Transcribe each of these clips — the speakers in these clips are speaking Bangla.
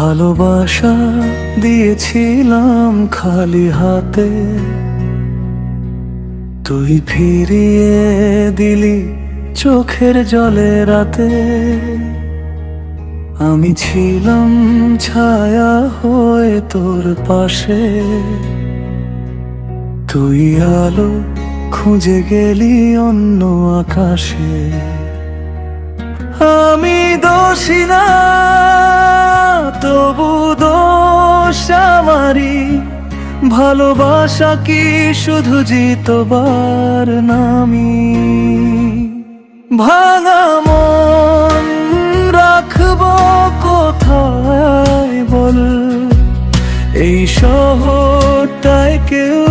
ভালোবাসা দিয়েছিলাম খালি হাতে, তুই ফিরিয়ে দিলি চোখের জলে রাতে। আমি ছিলাম ছায়া হয়ে তোর পাশে, তুই আলো খুঁজে গেলি অন্য আকাশে। আমি দোষী না, তবু দোষ আমারই। ভালোবাসা কি শুধু জিতবার নামি? ভাঙা মন রাখবো কোথায় বল? এই শহরটায় কেউ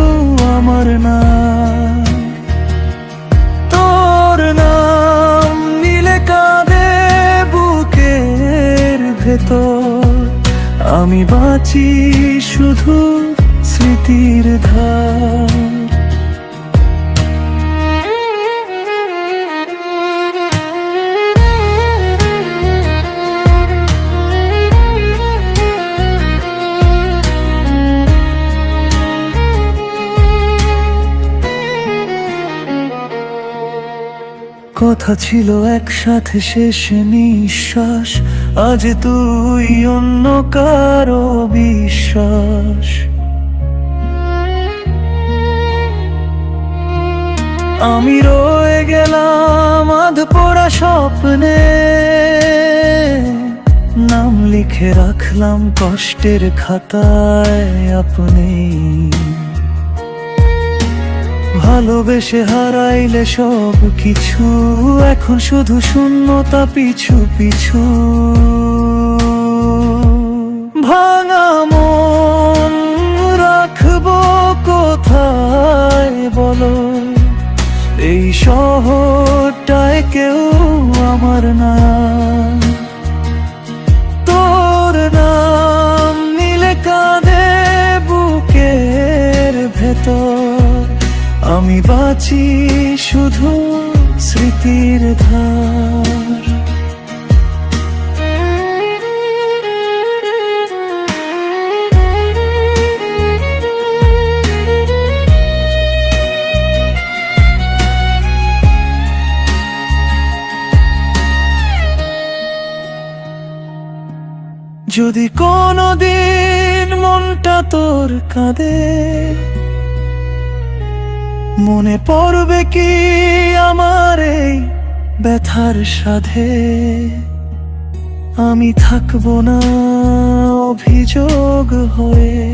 আমার না। তোর নাম নিলে কাঁদে বুকের ভেতর, আমি বাঁচি শুধু স্মৃতির ধার। কথা ছিল একসাথে শেষ নিঃশ্বাস, আজ তুই অন্য কারো বিশ্বাস। আমি রয়ে গেলাম আধপোড়া স্বপ্নে, নাম লিখে রাখলাম কষ্টের খাতায় আপনি। ভালোবেসে হারাইলে সব কিছু, এখন শুধু শূন্যতা পিছু পিছু। ভাঙা মন রাখবো কোথায় বলো? এই শহরটায় কেউ আমার না। তোর নাম নিলে কাঁদে বুকের ভেতর, আমি বাঁচি শুধু স্মৃতির ধার। যদি কোনোদিন মনটা তোর কাঁদে, মনে পড়বে কি আমার এই ব্যথার সাধে? আমি থাকবো না অভিযোগ হয়ে,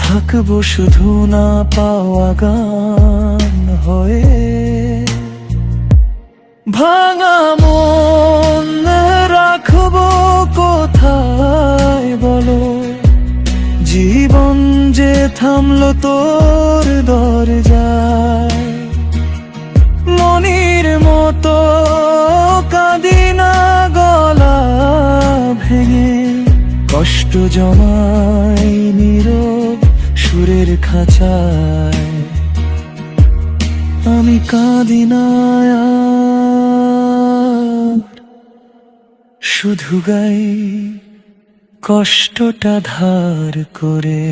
থাকবো শুধু না পাওয়া গান হয়ে। ভাঙা মন রাখবো কোথায় বলো? জীবন যে থামলো তোর দরজায়, মনির মতো কাঁদি না গলা ভেঙে। কষ্ট জমাই নীরব সুরের খাঁচায়, আমি কাঁদি না আর, শুধু গাই কষ্টটা ধার করে।